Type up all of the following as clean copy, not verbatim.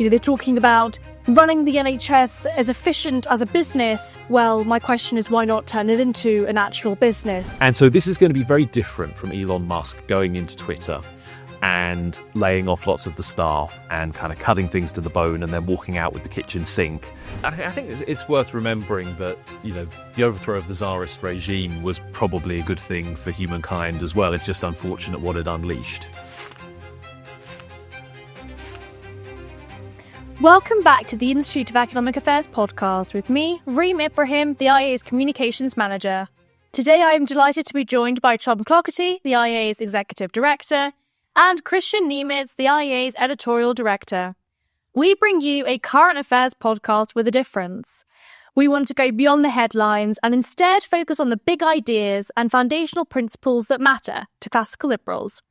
They're talking about running the NHS as efficient as a business. Well, my question is, why not turn it into an actual business? And so this is going to be very different from Elon Musk going into Twitter and laying off lots of the staff and kind of cutting things to the bone and then walking out with the kitchen sink. I think it's worth remembering that, the overthrow of the Tsarist regime was probably a good thing for humankind as well. It's just unfortunate what it unleashed. Welcome back to the Institute of Economic Affairs podcast with me, Reem Ibrahim, the IEA's Communications Manager. Today I am delighted to be joined by Tom Clougherty, the IEA's Executive Director, and Kristian Niemietz, the IEA's Editorial Director. We bring you a current affairs podcast with a difference. We want to go beyond the headlines and instead focus on the big ideas and foundational principles that matter to classical liberals.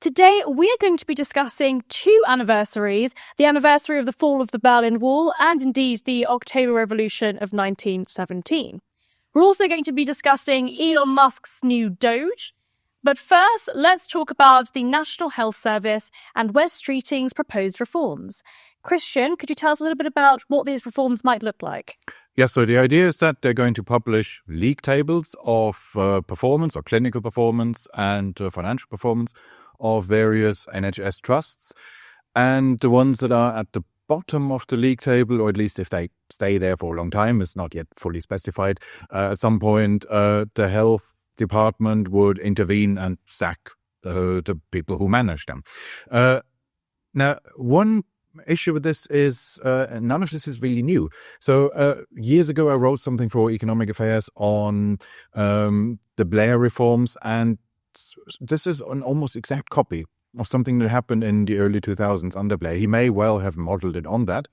Today, we are going to be discussing two anniversaries, the anniversary of the fall of the Berlin Wall and indeed the October Revolution of 1917. We're also going to be discussing Elon Musk's new DOGE. But first, let's talk about the National Health Service and Wes Streeting's proposed reforms. Kristian, could you tell us a little bit about what these reforms might look like? Yeah, so the idea is that they're going to publish league tables of performance or clinical performance and financial performance of various NHS trusts, and the ones that are at the bottom of the league table, or at least if they stay there for a long time, is not yet fully specified. At some point, the health department would intervene and sack the people who manage them. Now, one issue with this is none of this is really new. So years ago, I wrote something for Economic Affairs on the Blair reforms, and this is an almost exact copy of something that happened in the early 2000s under Blair. He may well have modeled it on that.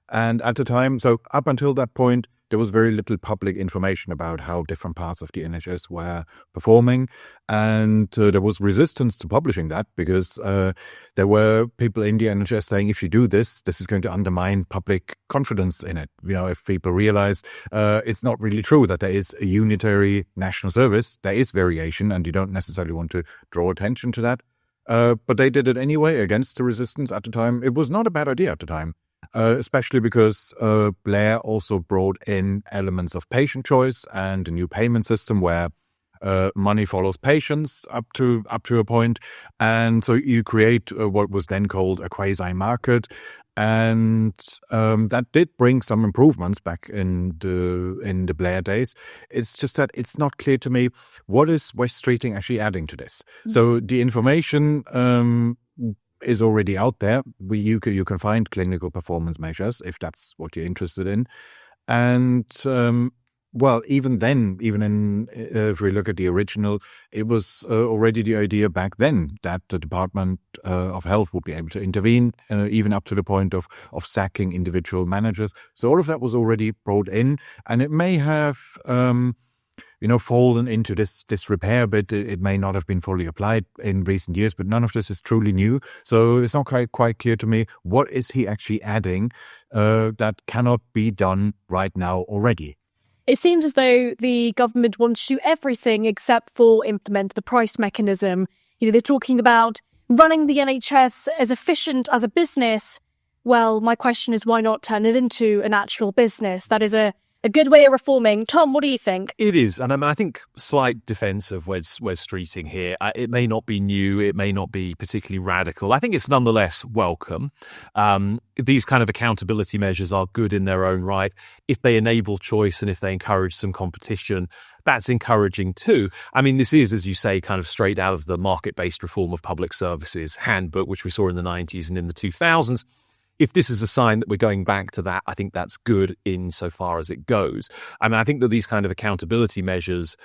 And at the time, so up until that point, there was very little public information about how different parts of the NHS were performing. And there was resistance to publishing that because there were people in the NHS saying, if you do this, this is going to undermine public confidence in it. If people realize it's not really true that there is a unitary national service, there is variation, and you don't necessarily want to draw attention to that. But they did it anyway against the resistance at the time. It was not a bad idea at the time. Especially because Blair also brought in elements of patient choice and a new payment system where money follows patients up to a point, and so you create what was then called a quasi-market, and that did bring some improvements back in the Blair days. It's just that it's not clear to me what is Wes Streeting actually adding to this. Mm-hmm. So the information is already out there. You can find clinical performance measures if that's what you're interested in. And even if we look at the original, it was already the idea back then that the Department of Health would be able to intervene, even up to the point of sacking individual managers. So all of that was already brought in, and it may have fallen into this disrepair, but it may not have been fully applied in recent years, but none of this is truly new. So it's not quite clear to me, what is he actually adding that cannot be done right now already? It seems as though the government wants to do everything except for implement the price mechanism. They're talking about running the NHS as efficient as a business. Well, my question is, why not turn it into an actual business? That is a good way of reforming. Tom, what do you think? It is, and I think slight defence of Wes Streeting here. It may not be new, it may not be particularly radical. I think it's nonetheless welcome. These kind of accountability measures are good in their own right. If they enable choice and if they encourage some competition, that's encouraging too. I mean, this is, as you say, kind of straight out of the market-based reform of public services handbook, which we saw in the 90s and in the 2000s. If this is a sign that we're going back to that, I think that's good insofar as it goes. I mean, I think that these kind of accountability measures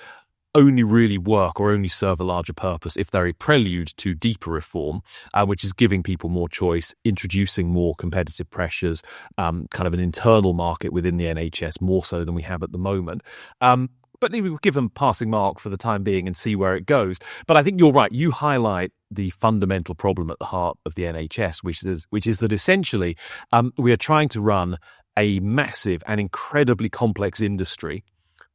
only really work or only serve a larger purpose if they're a prelude to deeper reform, which is giving people more choice, introducing more competitive pressures, kind of an internal market within the NHS, more so than we have at the moment. But we'll give them passing mark for the time being and see where it goes. But I think you're right. You highlight the fundamental problem at the heart of the NHS, which is that essentially we are trying to run a massive and incredibly complex industry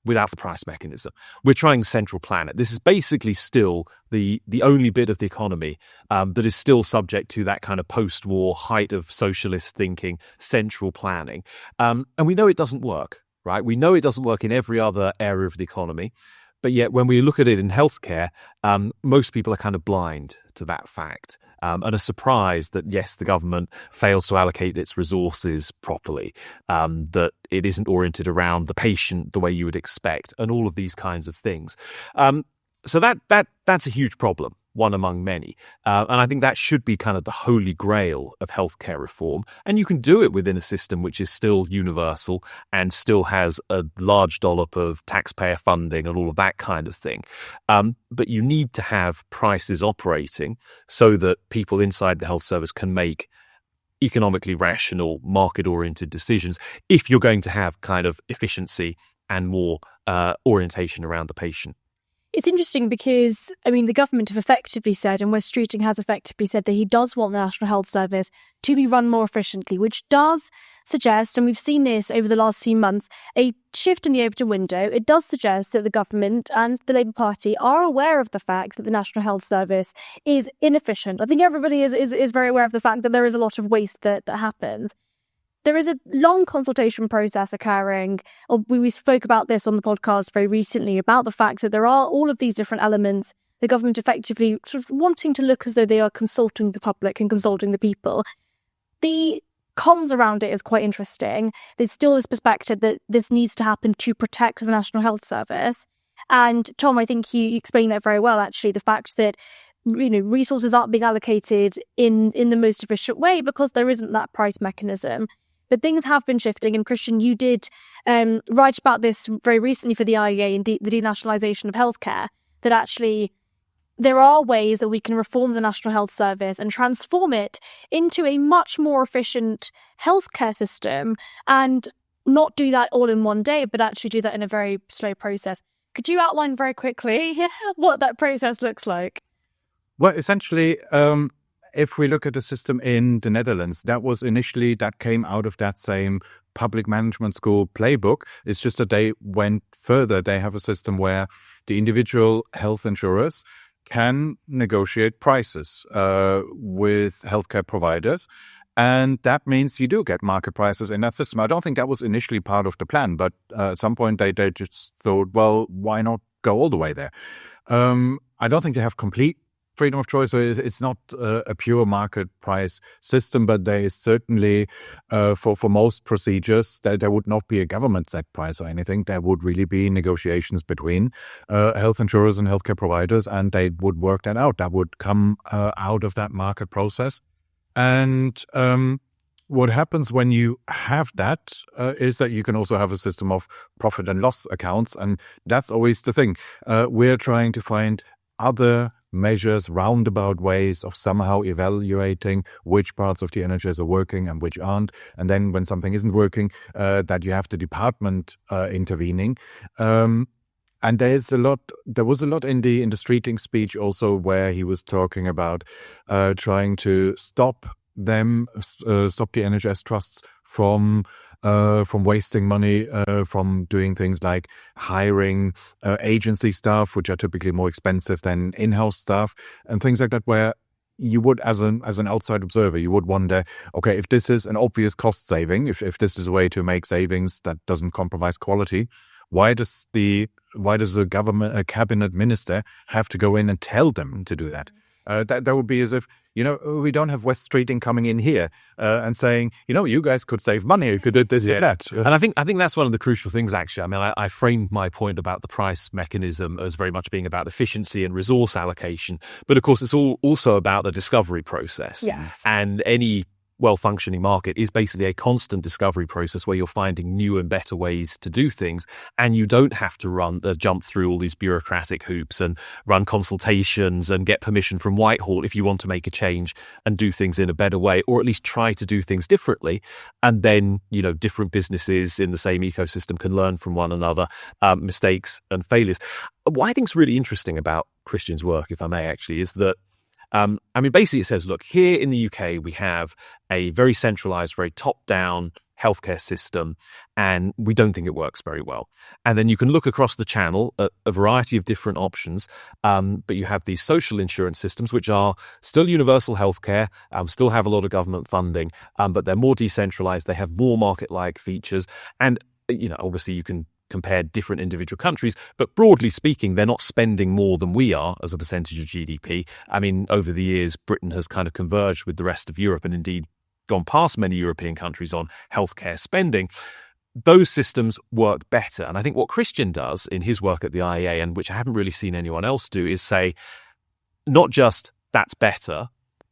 without the price mechanism. We're trying central planet. This is basically still the only bit of the economy that is still subject to that kind of post-war height of socialist thinking, central planning. And we know it doesn't work, right? We know it doesn't work in every other area of the economy. But yet, when we look at it in healthcare, most people are kind of blind to that fact and are surprised that, yes, the government fails to allocate its resources properly, that it isn't oriented around the patient the way you would expect, and all of these kinds of things. So that's a huge problem, one among many. And I think that should be kind of the holy grail of healthcare reform. And you can do it within a system which is still universal and still has a large dollop of taxpayer funding and all of that kind of thing. But you need to have prices operating so that people inside the health service can make economically rational, market-oriented decisions if you're going to have kind of efficiency and more orientation around the patient. It's interesting because, the government have effectively said, and Wes Streeting has effectively said, that he does want the National Health Service to be run more efficiently, which does suggest, and we've seen this over the last few months, a shift in the open window. It does suggest that the government and the Labour Party are aware of the fact that the National Health Service is inefficient. I think everybody is very aware of the fact that there is a lot of waste that happens. There is a long consultation process occurring. We spoke about this on the podcast very recently about the fact that there are all of these different elements, the government effectively sort of wanting to look as though they are consulting the public and consulting the people. The comms around it is quite interesting. There's still this perspective that this needs to happen to protect the National Health Service. And Tom, I think you explained that very well, actually, the fact that resources aren't being allocated in the most efficient way because there isn't that price mechanism. But things have been shifting, and Kristian, you did write about this very recently for the IEA and the denationalisation of healthcare, that actually there are ways that we can reform the National Health Service and transform it into a much more efficient healthcare system, and not do that all in one day, but actually do that in a very slow process. Could you outline very quickly what that process looks like? Well, essentially, if we look at the system in the Netherlands, that came out of that same public management school playbook. It's just that they went further. They have a system where the individual health insurers can negotiate prices with healthcare providers. And that means you do get market prices in that system. I don't think that was initially part of the plan, but at some point they just thought, well, why not go all the way there? I don't think they have complete freedom of choice. So it's not a pure market price system, but there is certainly, for most procedures, there would not be a government set price or anything. There would really be negotiations between health insurers and healthcare providers, and they would work that out. That would come out of that market process. And what happens when you have that is that you can also have a system of profit and loss accounts. And that's always the thing. We're trying to find other measures, roundabout ways of somehow evaluating which parts of the NHS are working and which aren't. And then when something isn't working, that you have the department intervening. And there was a lot in the Streeting speech also where he was talking about trying to stop the NHS trusts from wasting money, from doing things like hiring agency staff, which are typically more expensive than in-house staff, and things like that, where you would, as an outside observer, you would wonder, okay, if this is an obvious cost saving, if this is a way to make savings that doesn't compromise quality, why does a cabinet minister have to go in and tell them to do that? That would be as if, we don't have Wes Streeting coming in here and saying, you guys could save money, you could do this and that. And I think that's one of the crucial things, actually. I framed my point about the price mechanism as very much being about efficiency and resource allocation. But of course, it's also about the discovery process. Yes. And any well-functioning market is basically a constant discovery process where you're finding new and better ways to do things, and you don't have to jump through all these bureaucratic hoops and run consultations and get permission from Whitehall if you want to make a change and do things in a better way, or at least try to do things differently. And then, different businesses in the same ecosystem can learn from one another, mistakes and failures. What I think is really interesting about Kristian's work, if I may, actually, is that basically it says, look, here in the UK, we have a very centralized, very top-down healthcare system, and we don't think it works very well. And then you can look across the channel at a variety of different options, but you have these social insurance systems, which are still universal healthcare, still have a lot of government funding, but they're more decentralized, they have more market-like features, and obviously you can compare different individual countries, but broadly speaking, they're not spending more than we are as a percentage of GDP. I mean, over the years, Britain has kind of converged with the rest of Europe and indeed gone past many European countries on healthcare spending. Those systems work better. And I think what Kristian does in his work at the IEA, and which I haven't really seen anyone else do, is say, not just that's better,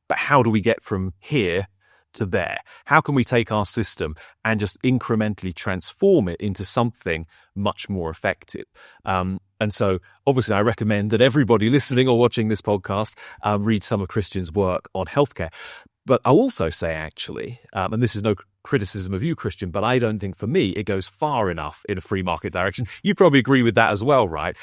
but how do we get from here to there? How can we take our system and just incrementally transform it into something much more effective? And so obviously I recommend that everybody listening or watching this podcast read some of Kristian's work on healthcare. But I also say, actually, and this is no criticism of you, Kristian, but I don't think for me it goes far enough in a free market direction. You probably agree with that as well, right?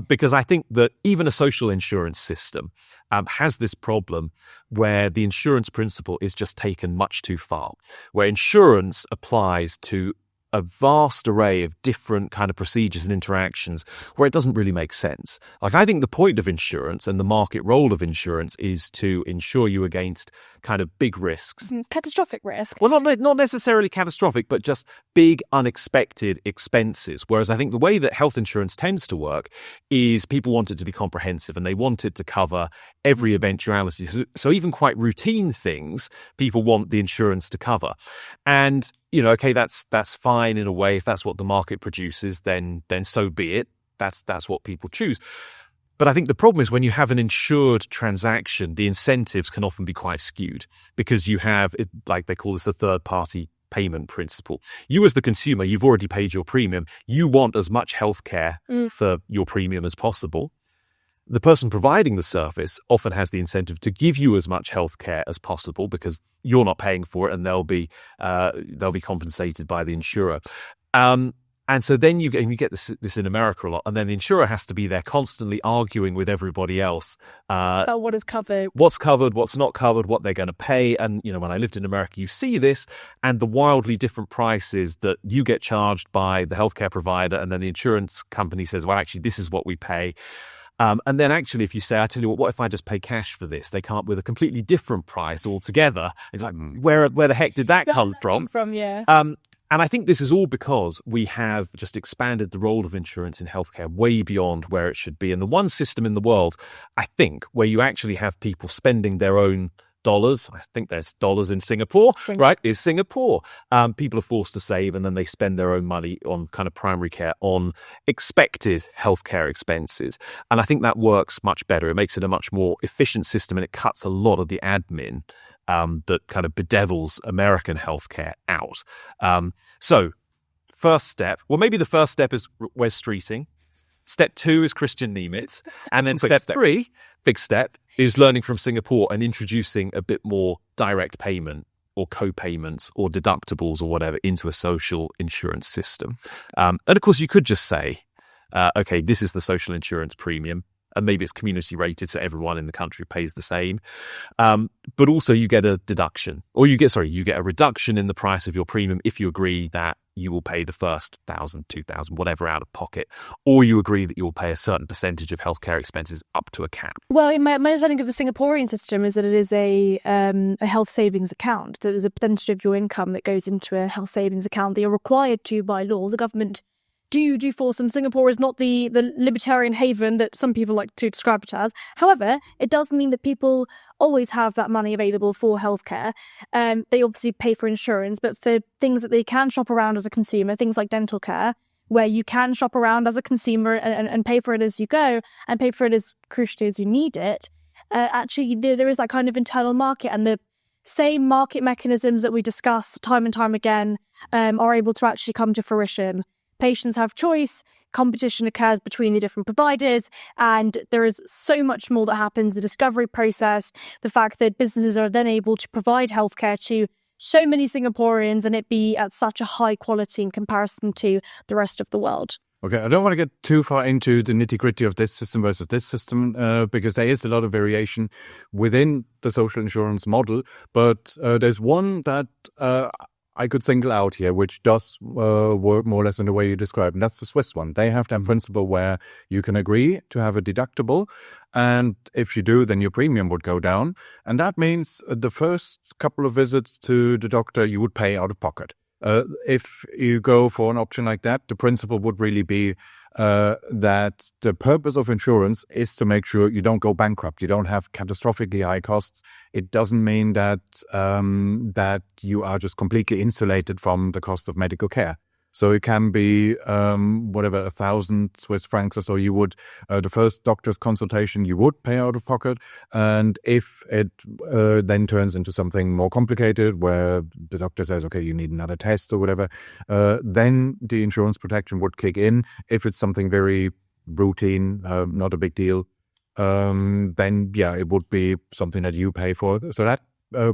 Because I think that even a social insurance system has this problem where the insurance principle is just taken much too far, where insurance applies to a vast array of different kind of procedures and interactions where it doesn't really make sense. Like, I think the point of insurance and the market role of insurance is to insure you against kind of big risks. Catastrophic risk. Well, not necessarily catastrophic, but just big unexpected expenses. Whereas I think the way that health insurance tends to work is people want it to be comprehensive and they want it to cover every eventuality. So even quite routine things, people want the insurance to cover. And okay, that's fine in a way. If that's what the market produces, then so be it. That's what people choose. But I think the problem is when you have an insured transaction, the incentives can often be quite skewed because you have, like they call this the third-party payment principle. You as the consumer, you've already paid your premium. You want as much healthcare for your premium as possible. The person providing the service often has the incentive to give you as much healthcare as possible because you're not paying for it, and they'll be compensated by the insurer. And so then you get this in America a lot, and then the insurer has to be there constantly arguing with everybody else about what is covered, what's covered, what's not covered, what they're going to pay. And when I lived in America, you see this and the wildly different prices that you get charged by the healthcare provider, and then the insurance company says, well, actually, this is what we pay. And then actually, if you say, I tell you what if I just pay cash for this? They come up with a completely different price altogether. It's like, where the heck did that come from? Yeah. And I think this is all because we have just expanded the role of insurance in healthcare way beyond where it should be. And the one system in the world, I think, where you actually have people spending their own dollars, I think there's dollars in Singapore, right, is Singapore. People are forced to save and then they spend their own money on kind of primary care, on expected healthcare expenses. And I think that works much better. It makes it a much more efficient system and it cuts a lot of the admin that kind of bedevils American healthcare out. So first step, well, maybe the first step is Wes Streeting. Step 2 is Kristian Niemietz. And then step 3, big step, is learning from Singapore and introducing a bit more direct payment or co-payments or deductibles or whatever into a social insurance system. And of course, you could just say, okay, this is the social insurance premium. And maybe it's community rated, so everyone in the country pays the same. But also you get a deduction, or you get a reduction in the price of your premium if you agree that you will pay the first 1,000, 2,000, whatever out of pocket, or you agree that you will pay a certain percentage of healthcare expenses up to a cap. Well, my understanding of the Singaporean system is that it is a health savings account. That there's a percentage of your income that goes into a health savings account that you're required to by law. The government do force them. Singapore is not the libertarian haven that some people like to describe it as. However, it does mean that people always have that money available for healthcare. They obviously pay for insurance, but for things that they can shop around as a consumer, things like dental care, where you can shop around as a consumer and pay for it as you go and pay for it as crucially as you need it, actually there is that kind of internal market, and the same market mechanisms that we discuss time and time again are able to actually come to fruition. Patients have choice, competition occurs between the different providers, and there is so much more that happens, the discovery process, the fact that businesses are then able to provide healthcare to so many Singaporeans and it be at such a high quality in comparison to the rest of the world. Okay, I don't want to get too far into the nitty-gritty of this system versus this system because there is a lot of variation within the social insurance model, but there's one that I could single out here, which does work more or less in the way you described, and that's the Swiss one. They have that principle where you can agree to have a deductible, and if you do, then your premium would go down. And that means the first couple of visits to the doctor, you would pay out of pocket. If you go for an option like that, the principle would really be that the purpose of insurance is to make sure you don't go bankrupt, you don't have catastrophically high costs. It doesn't mean that that you are just completely insulated from the cost of medical care. So it can be whatever, 1,000 Swiss francs or so. You would the first doctor's consultation you would pay out of pocket, and if it then turns into something more complicated, where the doctor says, okay, you need another test or whatever, then the insurance protection would kick in. If it's something very routine, not a big deal, then yeah, it would be something that you pay for. So that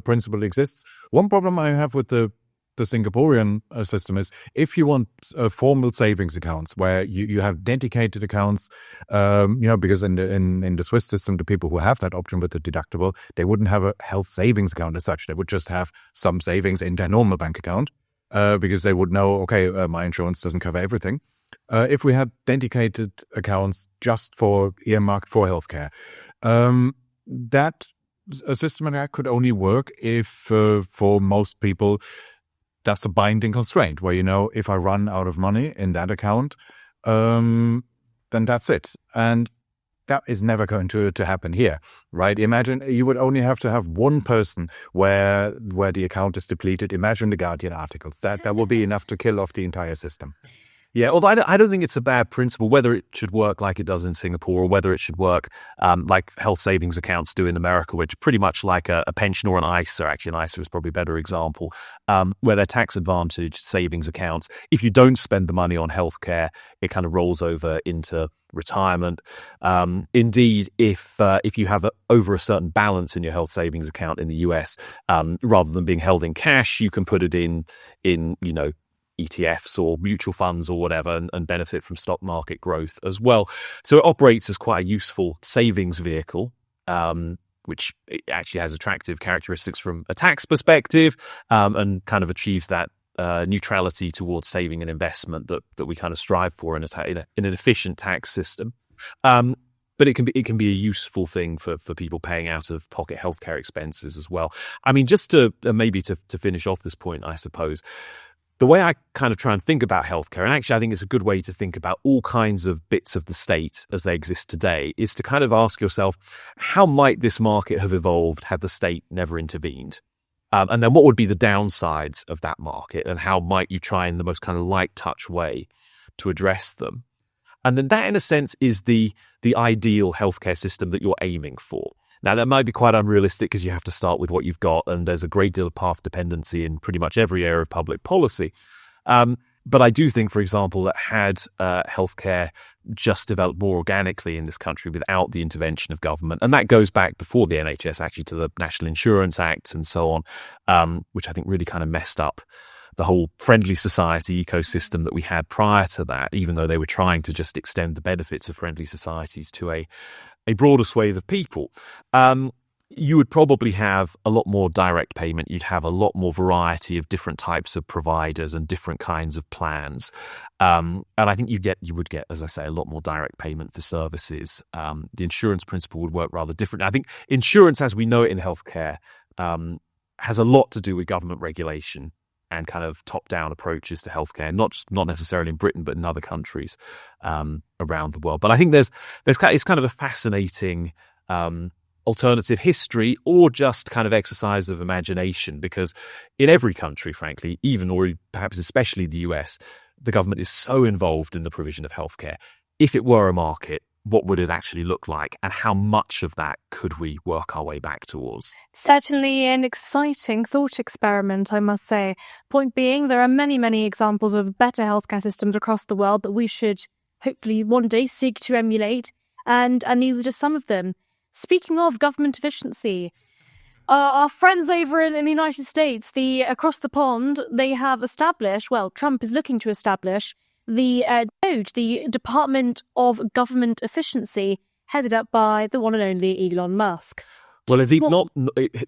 principle exists. One problem I have with the Singaporean system is if you want formal savings accounts where you have dedicated accounts, because in the Swiss system, the people who have that option with the deductible, they wouldn't have a health savings account as such. They would just have some savings in their normal bank account because they would know, okay, my insurance doesn't cover everything. If we had dedicated accounts just for earmarked for healthcare, that a system like that could only work if for most people that's a binding constraint where, if I run out of money in that account, then that's it. And that is never going to happen here, right? Imagine you would only have to have one person where the account is depleted. Imagine the Guardian articles. That will be enough to kill off the entire system. Yeah, although I don't think it's a bad principle, whether it should work like it does in Singapore or whether it should work like health savings accounts do in America, which pretty much like a pension or an ISA. Actually, an ISA is probably a better example, where they're tax advantaged savings accounts. If you don't spend the money on healthcare, it kind of rolls over into retirement. Indeed, if you have over a certain balance in your health savings account in the US, rather than being held in cash, you can put it in ETFs or mutual funds or whatever and benefit from stock market growth as well. So it operates as quite a useful savings vehicle, which actually has attractive characteristics from a tax perspective, and kind of achieves that neutrality towards saving and investment that we kind of strive for in an efficient tax system. But it can be a useful thing for people paying out of pocket healthcare expenses as well. I mean, just to maybe to finish off this point, I suppose, the way I kind of try and think about healthcare, and actually I think it's a good way to think about all kinds of bits of the state as they exist today, is to kind of ask yourself, how might this market have evolved had the state never intervened? And then what would be the downsides of that market, and how might you try in the most kind of light touch way to address them? And then that, in a sense, is the ideal healthcare system that you're aiming for. Now, that might be quite unrealistic because you have to start with what you've got, and there's a great deal of path dependency in pretty much every area of public policy. But I do think, for example, that had healthcare just developed more organically in this country without the intervention of government, and that goes back before the NHS, actually, to the National Insurance Act and so on, which I think really kind of messed up the whole friendly society ecosystem that we had prior to that, even though they were trying to just extend the benefits of friendly societies to a broader swathe of people. You would probably have a lot more direct payment. You'd have a lot more variety of different types of providers and different kinds of plans. And I think you would get, as I say, a lot more direct payment for services. The insurance principle would work rather different. I think insurance, as we know it in healthcare, has a lot to do with government regulation and kind of top-down approaches to healthcare, not necessarily in Britain, but in other countries around the world. But I think it's kind of a fascinating alternative history, or just kind of exercise of imagination, because in every country, frankly, even or perhaps especially the US, the government is so involved in the provision of healthcare. If it were a market, what would it actually look like, and how much of that could we work our way back towards? Certainly an exciting thought experiment, I must say. Point being, there are many, many examples of better healthcare systems across the world that we should hopefully one day seek to emulate, and these are just some of them. Speaking of government efficiency, our friends over in the United States, across the pond, they have established, well, Trump is looking to establish the DOGE, the Department of Government Efficiency, headed up by the one and only Elon Musk. Well,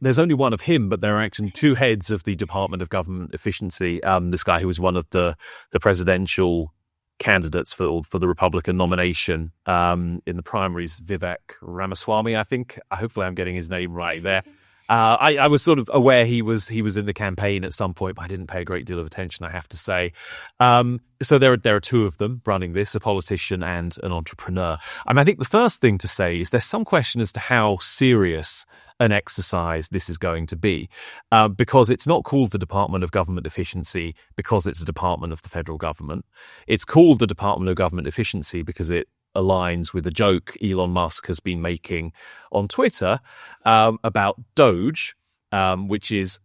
there's only one of him, but there are actually two heads of the Department of Government Efficiency. This guy who was one of the presidential candidates for the Republican nomination in the primaries, Vivek Ramaswamy, I think. Hopefully I'm getting his name right there. I was sort of aware he was in the campaign at some point, but I didn't pay a great deal of attention, I have to say. So there are two of them running this, a politician and an entrepreneur. I think the first thing to say is there's some question as to how serious an exercise this is going to be, because it's not called the Department of Government Efficiency because it's a department of the federal government. It's called the Department of Government Efficiency because it aligns with a joke Elon Musk has been making on Twitter about DOGE, which is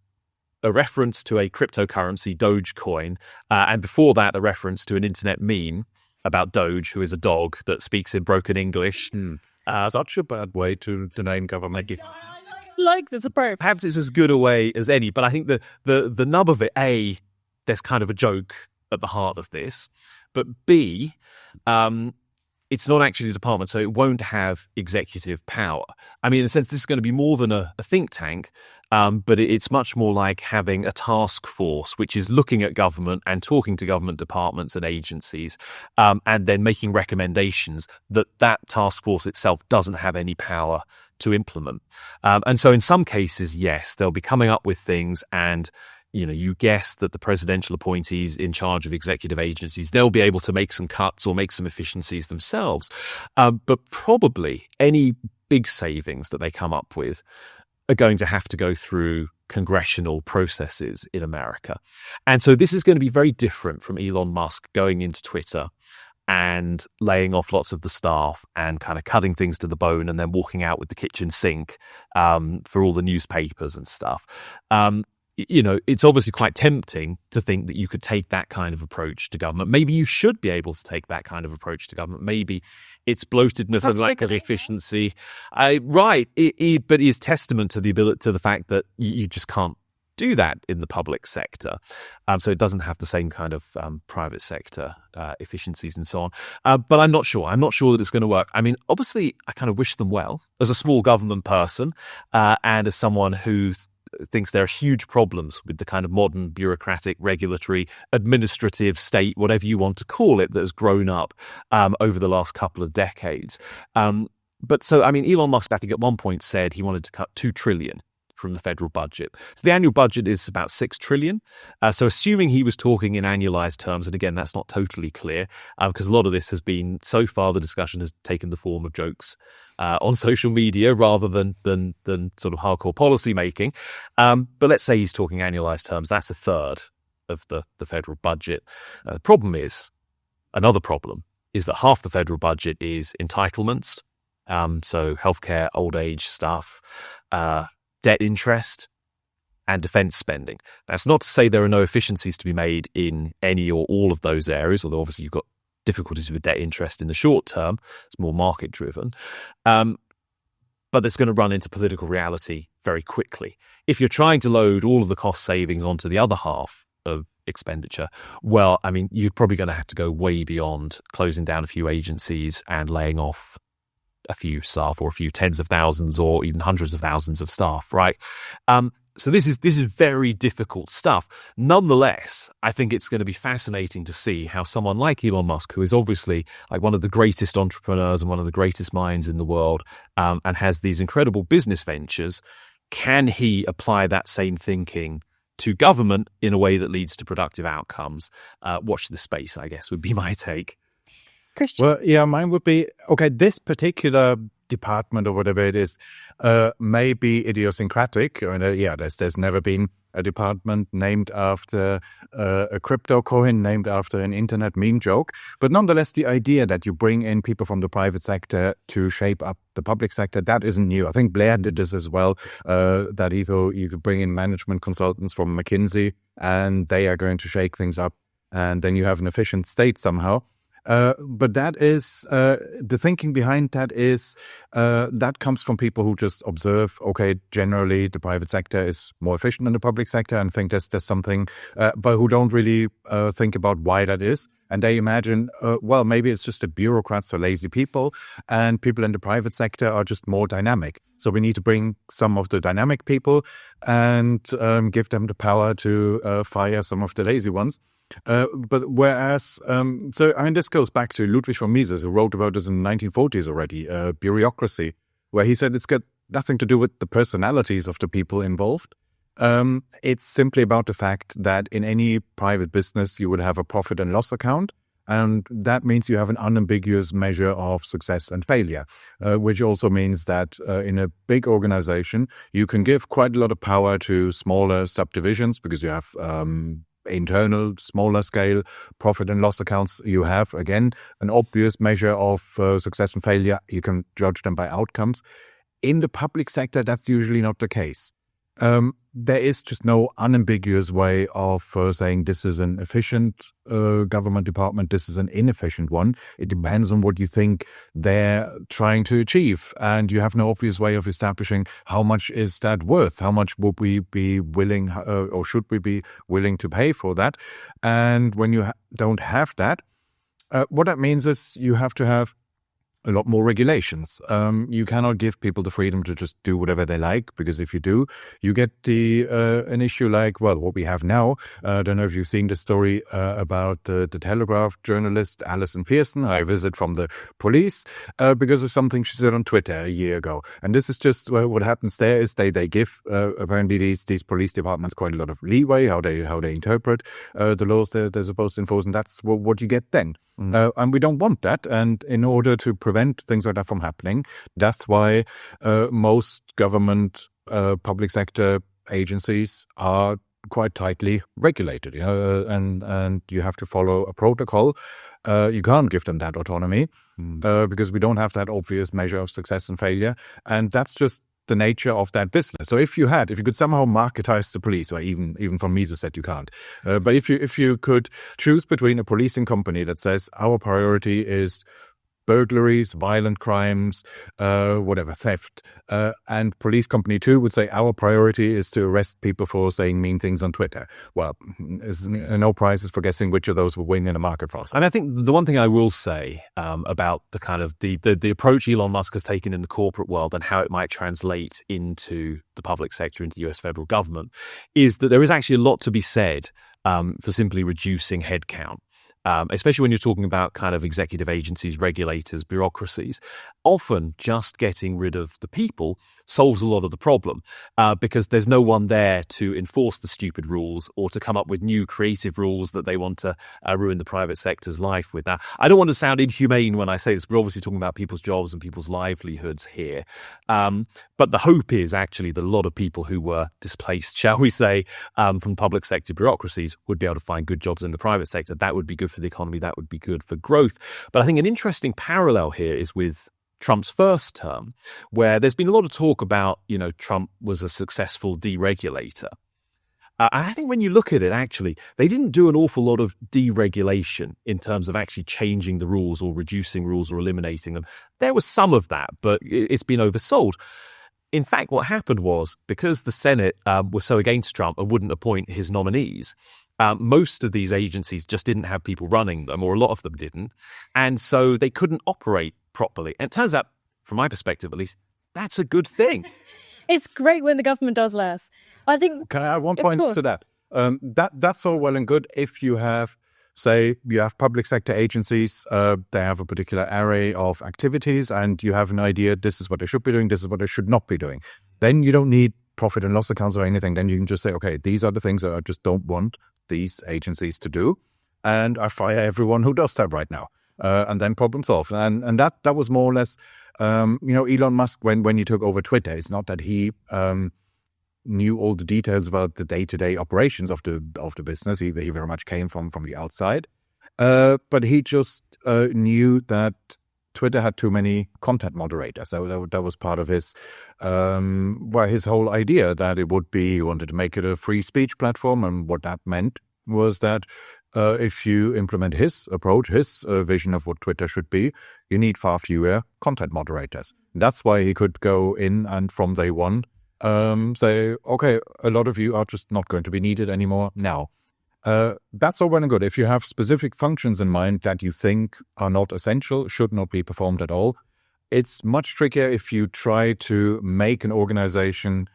a reference to a cryptocurrency, Dogecoin, and before that, a reference to an internet meme about Doge, who is a dog that speaks in broken English. Such a bad way to name government. Like this approach. Perhaps it's as good a way as any, but I think the nub of it, A, there's kind of a joke at the heart of this, but B, it's not actually a department, so it won't have executive power. In a sense, this is going to be more than a think tank, but it's much more like having a task force, which is looking at government and talking to government departments and agencies, and then making recommendations that task force itself doesn't have any power to implement. And so in some cases, yes, they'll be coming up with things and you guess that the presidential appointees in charge of executive agencies, they'll be able to make some cuts or make some efficiencies themselves. But probably any big savings that they come up with are going to have to go through congressional processes in America. And so this is going to be very different from Elon Musk going into Twitter and laying off lots of the staff and kind of cutting things to the bone and then walking out with the kitchen sink for all the newspapers and stuff. It's obviously quite tempting to think that you could take that kind of approach to government. Maybe you should be able to take that kind of approach to government. Maybe it's bloatedness and lack of efficiency. But it is testament to the fact that you just can't do that in the public sector. So it doesn't have the same kind of private sector efficiencies and so on. But I'm not sure. I'm not sure that it's going to work. Obviously, I kind of wish them well as a small government person and as someone who thinks there are huge problems with the kind of modern bureaucratic, regulatory, administrative state, whatever you want to call it, that has grown up over the last couple of decades. Elon Musk, I think at one point said he wanted to cut $2 trillion from the federal budget. So the annual budget is about $6 trillion. So assuming he was talking in annualized terms, and again, that's not totally clear because a lot of this has been, so far the discussion has taken the form of jokes on social media rather than sort of hardcore policy making. But let's say he's talking annualized terms. That's a third of the federal budget. Another problem is that half the federal budget is entitlements. So healthcare, old age stuff, debt interest, and defense spending. That's not to say there are no efficiencies to be made in any or all of those areas, although obviously you've got difficulties with debt interest in the short term. It's more market driven. But it's going to run into political reality very quickly. If you're trying to load all of the cost savings onto the other half of expenditure, you're probably going to have to go way beyond closing down a few agencies and laying off a few staff or a few tens of thousands or even hundreds of thousands of staff, right? So this is very difficult stuff. Nonetheless, I think it's going to be fascinating to see how someone like Elon Musk, who is obviously like one of the greatest entrepreneurs and one of the greatest minds in the world, and has these incredible business ventures, can he apply that same thinking to government in a way that leads to productive outcomes? Watch the space, I guess, would be my take. Kristian? Well, yeah, mine would be, okay, this particular department or whatever it is may be idiosyncratic. There's never been a department named after a crypto coin, named after an internet meme joke. But nonetheless, the idea that you bring in people from the private sector to shape up the public sector, that isn't new. I think Blair did this as well, that either you could bring in management consultants from McKinsey and they are going to shake things up and then you have an efficient state somehow. But that is the thinking behind that is that comes from people who just observe, okay, generally the private sector is more efficient than the public sector and think there's something, but who don't really think about why that is. And they imagine, well, maybe it's just the bureaucrats or lazy people, and people in the private sector are just more dynamic. So we need to bring some of the dynamic people and give them the power to fire some of the lazy ones. But whereas, this goes back to Ludwig von Mises, who wrote about this in the 1940s already, bureaucracy, where he said it's got nothing to do with the personalities of the people involved. It's simply about the fact that in any private business, you would have a profit and loss account. And that means you have an unambiguous measure of success and failure, which also means that in a big organization, you can give quite a lot of power to smaller subdivisions because you have internal, smaller scale profit and loss accounts. You have, again, an obvious measure of success and failure. You can judge them by outcomes. In the public sector, that's usually not the case. There is just no unambiguous way of saying this is an efficient government department, this is an inefficient one. It depends on what you think they're trying to achieve. And you have no obvious way of establishing how much is that worth, how much would we be willing or should we be willing to pay for that. And when you don't have that, what that means is you have to have a lot more regulations. You cannot give people the freedom to just do whatever they like, because if you do, you get an issue like, well, what we have now. I don't know if you've seen the story about the Telegraph journalist Alison Pearson, I visit from the police, because of something she said on Twitter a year ago. And this is just what happens there is they give apparently these police departments quite a lot of leeway, how they interpret the laws they're supposed to enforce, and that's what you get then. And we don't want that. And in order to prevent things like that from happening, that's why most government public sector agencies are quite tightly regulated, and you have to follow a protocol. You can't give them that autonomy because we don't have that obvious measure of success and failure. And that's just the nature of that business. So if you could somehow marketize the police, or even von Mises said you can't, but if you could choose between a policing company that says our priority is burglaries, violent crimes, theft, and police company 2 would say our priority is to arrest people for saying mean things on Twitter. Well, there's no prizes for guessing which of those will win in a market process. And I think the one thing I will say about the kind of the approach Elon Musk has taken in the corporate world and how it might translate into the public sector, into the US federal government, is that there is actually a lot to be said for simply reducing headcount. Especially when you're talking about kind of executive agencies, regulators, bureaucracies. Often just getting rid of the people solves a lot of the problem because there's no one there to enforce the stupid rules or to come up with new creative rules that they want to ruin the private sector's life with. Now, I don't want to sound inhumane when I say this. We're obviously talking about people's jobs and people's livelihoods here. But the hope is actually that a lot of people who were displaced, shall we say, from public sector bureaucracies would be able to find good jobs in the private sector. That would be good for the economy. That would be good for growth. But I think an interesting parallel here is with Trump's first term, where there's been a lot of talk about, Trump was a successful deregulator. And I think when you look at it, actually, they didn't do an awful lot of deregulation in terms of actually changing the rules or reducing rules or eliminating them. There was some of that, but it's been oversold. In fact, what happened was because the Senate was so against Trump and wouldn't appoint his nominees, most of these agencies just didn't have people running them, or a lot of them didn't. And so they couldn't operate properly. And it turns out, from my perspective at least, that's a good thing. It's great when the government does less. I think. Can I add one point to that? That's all well and good if you have, say, public sector agencies, they have a particular array of activities, and you have an idea, this is what they should be doing, this is what they should not be doing. Then you don't need profit and loss accounts or anything. Then you can just say, okay, these are the things that I just don't want these agencies to do, and I fire everyone who does that right now, and then problem solved. And that was more or less, Elon Musk when he took over Twitter. It's not that he knew all the details about the day-to-day operations of the business. He very much came from the outside, but he just knew that Twitter had too many content moderators. So that was part of his whole idea, that he wanted to make it a free speech platform. And what that meant was that if you implement his approach, his vision of what Twitter should be, you need far fewer content moderators. That's why he could go in and from day one say, okay, a lot of you are just not going to be needed anymore now. That's all well and good. If you have specific functions in mind that you think are not essential, should not be performed at all, it's much trickier if you try to make an organization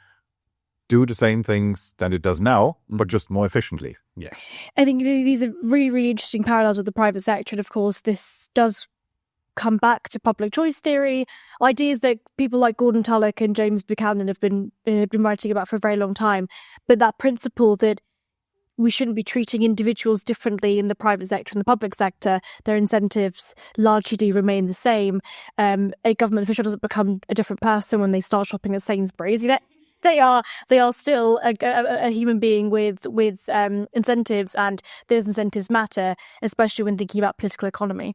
do the same things that it does now, but just more efficiently. Yeah. I think these are really, really interesting parallels with the private sector. And of course, this does come back to public choice theory, ideas that people like Gordon Tullock and James Buchanan have been writing about for a very long time. But that principle that we shouldn't be treating individuals differently in the private sector and the public sector. Their incentives largely do remain the same. A government official doesn't become a different person when they start shopping at Sainsbury's. You know, they are still a human being with incentives, and those incentives matter, especially when thinking about political economy.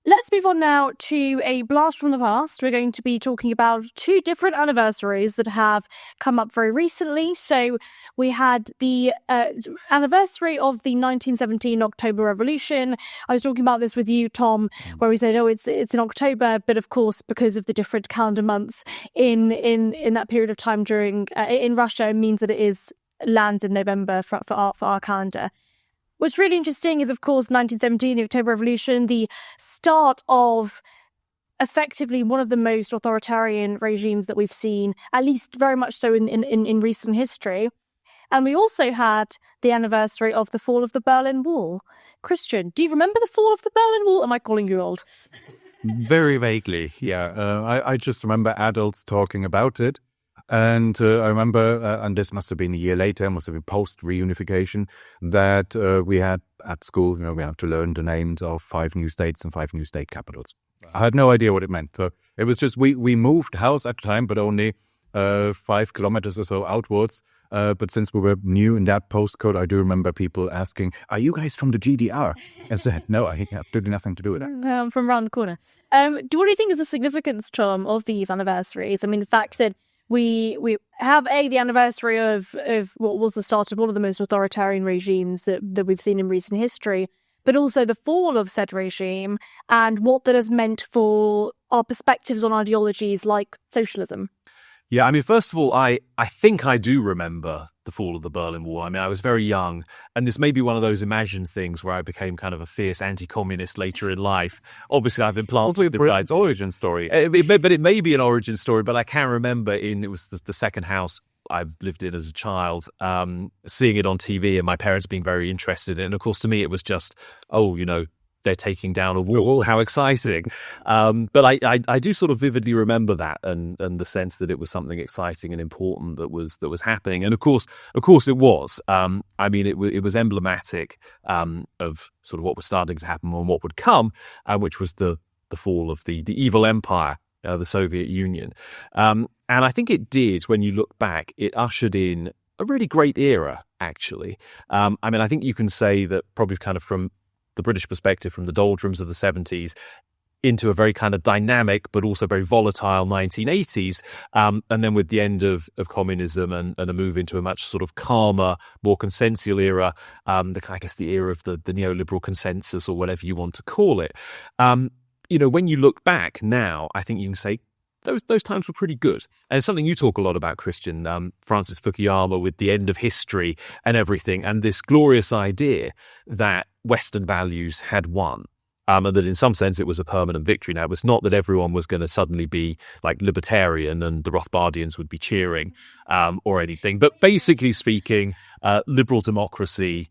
Let's move on now to a blast from the past. We're going to be talking about two different anniversaries that have come up very recently. So we had the anniversary of the 1917 October Revolution. I was talking about this with you, Tom, where we said, it's in October, but of course, because of the different calendar months in that period of time during in Russia, it means that it lands in November for our calendar. What's really interesting is, of course, 1917, the October Revolution, the start of effectively one of the most authoritarian regimes that we've seen, at least very much so in recent history. And we also had the anniversary of the fall of the Berlin Wall. Kristian, do you remember the fall of the Berlin Wall? Am I calling you old? Very vaguely, yeah. I just remember adults talking about it. And I remember, and this must have been a year later, must have been post-reunification, that we had at school, we had to learn the names of 5 new states and 5 new state capitals. Wow. I had no idea what it meant. So it was just, we moved house at the time, but only 5 kilometers or so outwards. But since we were new in that postcode, I do remember people asking, "Are you guys from the GDR?" I said, "No, I have absolutely nothing to do with that." I'm from around the corner. What do you think is the significance, Tom, of these anniversaries? I mean, the fact that we have the anniversary of what was the start of one of the most authoritarian regimes that we've seen in recent history, but also the fall of said regime and what that has meant for our perspectives on ideologies like socialism. Yeah, I mean, first of all, I think I do remember the fall of the Berlin Wall. I mean, I was very young, and this may be one of those imagined things where I became kind of a fierce anti-communist later in life. Obviously, I've been planted the origin story. But it may be an origin story, but I can remember it was the second house I've lived in as a child, seeing it on TV and my parents being very interested in it. And of course, to me, it was just, they're taking down a wall. How exciting. But I do sort of vividly remember that and the sense that it was something exciting and important that was happening. And of course it was. I mean, it was emblematic of sort of what was starting to happen and what would come, which was the fall of the evil empire, the Soviet Union. And I think it did, when you look back, it ushered in a really great era, actually. I mean, I think you can say that probably kind of from the British perspective, from the doldrums of the 70s into a very kind of dynamic but also very volatile 1980s, and then with the end of communism and a move into a much sort of calmer, more consensual era, I guess the era of the neoliberal consensus, or whatever you want to call it. When you look back now, I think you can say those times were pretty good. And it's something you talk a lot about, Kristian, Francis Fukuyama, with the end of history and everything, and this glorious idea that Western values had won. And that in some sense it was a permanent victory. Now, it was not that everyone was going to suddenly be like libertarian and the Rothbardians would be cheering or anything. But basically speaking, liberal democracy,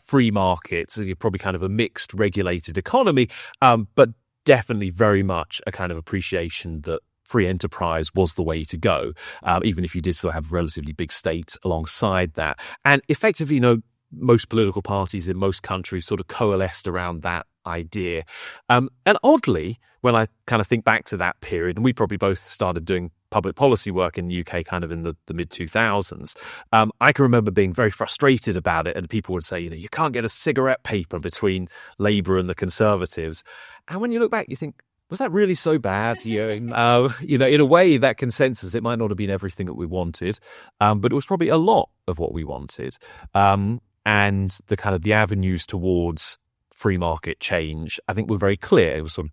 free markets, probably kind of a mixed regulated economy, but definitely very much a kind of appreciation that free enterprise was the way to go, even if you did still have a relatively big state alongside that. And effectively, most political parties in most countries sort of coalesced around that idea. And oddly, when I kind of think back to that period, and we probably both started doing public policy work in the UK kind of in the mid-2000s, I can remember being very frustrated about it, and people would say, you can't get a cigarette paper between Labour and the Conservatives. And when you look back, you think, was that really so bad? In a way, that consensus, it might not have been everything that we wanted, but it was probably a lot of what we wanted. And the kind of the avenues towards free market change, I think, were very clear. It was sort of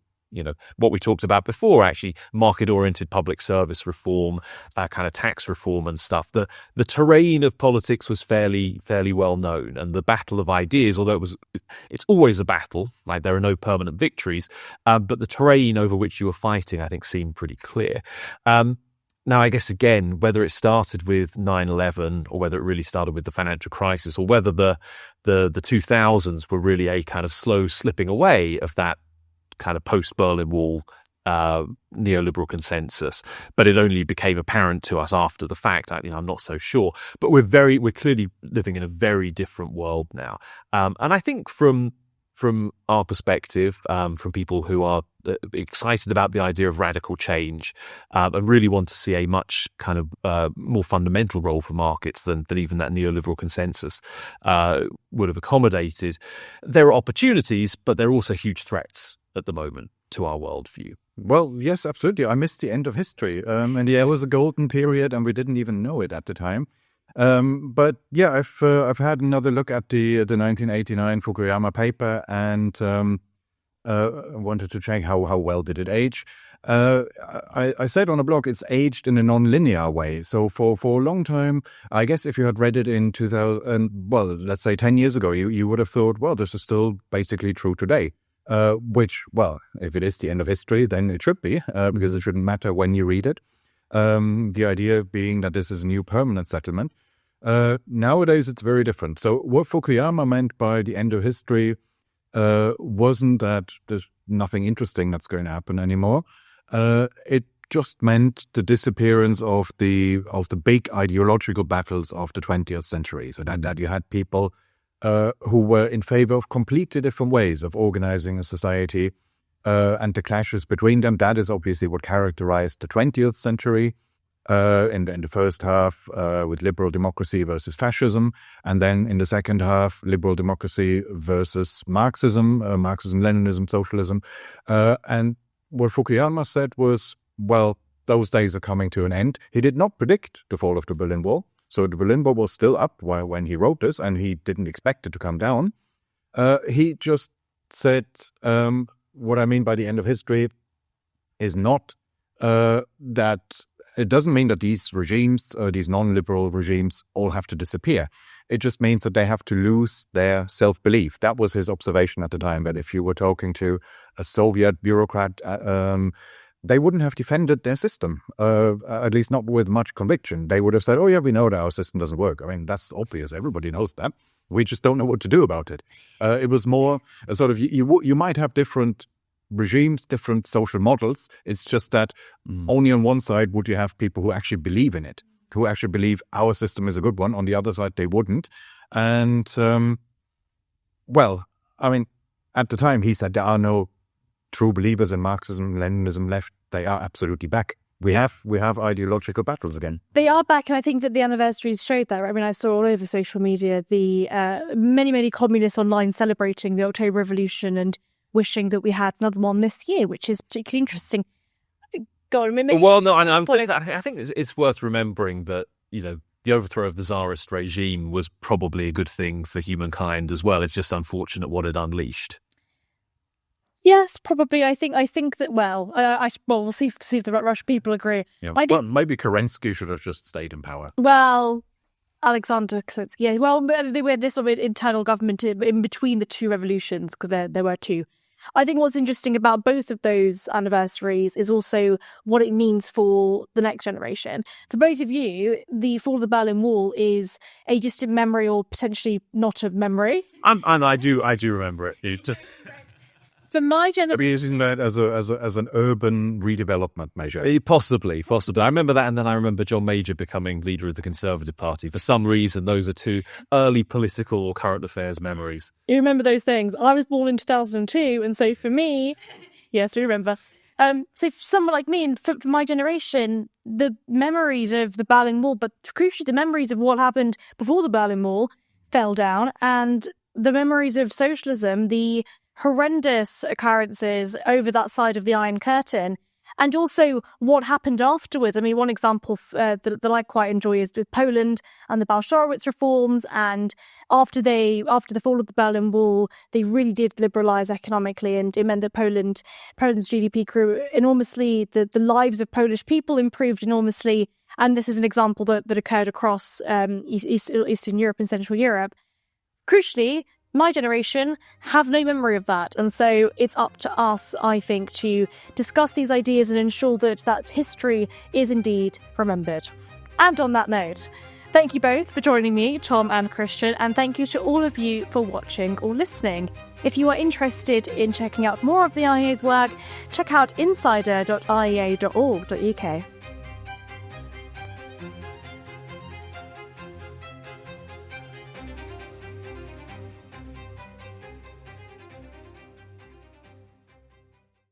what we talked about before, actually, market-oriented public service reform, kind of tax reform and stuff. The terrain of politics was fairly well known, and the battle of ideas, although it's always a battle, like there are no permanent victories, but the terrain over which you were fighting, I think, seemed pretty clear. Now, I guess, again, whether it started with 9/11 or whether it really started with the financial crisis, or whether the 2000s were really a kind of slow slipping away of that kind of post-Berlin Wall neoliberal consensus, but it only became apparent to us after the fact. I'm not so sure. But we're clearly living in a very different world now. And I think from our perspective, from people who are excited about the idea of radical change and really want to see a much kind of more fundamental role for markets than even that neoliberal consensus would have accommodated, there are opportunities, but there are also huge threats at the moment to our worldview. Well, yes, absolutely. I missed the end of history. And yeah, it was a golden period and we didn't even know it at the time. But yeah, I've had another look at the 1989 Fukuyama paper and wanted to check how well did it age. I said on a blog it's aged in a non-linear way. So for a long time, I guess if you had read it in 2000, well, let's say 10 years ago, you would have thought, well, this is still basically true today. Which, well, if it is the end of history, then it should be, because it shouldn't matter when you read it. The idea being that this is a new permanent settlement. Nowadays, it's very different. So what Fukuyama meant by the end of history wasn't that there's nothing interesting that's going to happen anymore. It just meant the disappearance of the big ideological battles of the 20th century. So that you had people who were in favor of completely different ways of organizing a society, and the clashes between them. That is obviously what characterized the 20th century in the first half with liberal democracy versus fascism, and then in the second half, liberal democracy versus Marxism, Marxism-Leninism, socialism. And what Fukuyama said was, well, those days are coming to an end. He did not predict the fall of the Berlin Wall. So the Berlin Wall was still up when he wrote this, and he didn't expect it to come down. He just said, what I mean by the end of history is not that it doesn't mean that these regimes, these non-liberal regimes, all have to disappear. It just means that they have to lose their self-belief. That was his observation at the time, that if you were talking to a Soviet bureaucrat, they wouldn't have defended their system, at least not with much conviction. They would have said, oh yeah, we know that our system doesn't work. I mean, that's obvious. Everybody knows that. We just don't know what to do about it. It was more a sort of, you might have different regimes, different social models. It's just that only on one side would you have people who actually believe in it, who actually believe our system is a good one. On the other side, they wouldn't. And, well, I mean, at the time, he said there are no true believers in Marxism, Leninism left. They are absolutely back. We have ideological battles again. They are back, and I think that the anniversaries showed that. I mean, I saw all over social media the many communists online celebrating the October Revolution and wishing that we had another one this year, which is particularly interesting. Go on, maybe. Well, no, I think it's worth remembering that, the overthrow of the Tsarist regime was probably a good thing for humankind as well. It's just unfortunate what it unleashed. Yes, probably. I think that. Well, we'll see if the Russian people agree. Yeah. Well, maybe Kerensky should have just stayed in power. Well, Alexander Clougherty. Yeah. Well, they were this sort of internal government in between the two revolutions, because there were two. I think what's interesting about both of those anniversaries is also what it means for the next generation. For both of you, the fall of the Berlin Wall is a distant memory, or potentially not of memory. And I do remember it. For my generation, maybe using that as an urban redevelopment measure. Possibly. I remember that, and then I remember John Major becoming leader of the Conservative Party. For some reason, those are two early political or current affairs memories. You remember those things. I was born in 2002, and so for me, yes, we remember. So for someone like me, and for my generation, the memories of the Berlin Wall, but crucially the memories of what happened before the Berlin Wall fell down, and the memories of socialism, the horrendous occurrences over that side of the Iron Curtain, and also what happened afterwards. I mean, one example that I quite enjoy is with Poland and the Bolshevik reforms. And after the fall of the Berlin Wall, they really did liberalise economically, and it meant that Poland's GDP grew enormously. The lives of Polish people improved enormously. And this is an example that occurred across Eastern Europe and Central Europe. Crucially, my generation have no memory of that. And so it's up to us, I think, to discuss these ideas and ensure that history is indeed remembered. And on that note, thank you both for joining me, Tom and Kristian, and thank you to all of you for watching or listening. If you are interested in checking out more of the IEA's work, check out insider.iea.org.uk.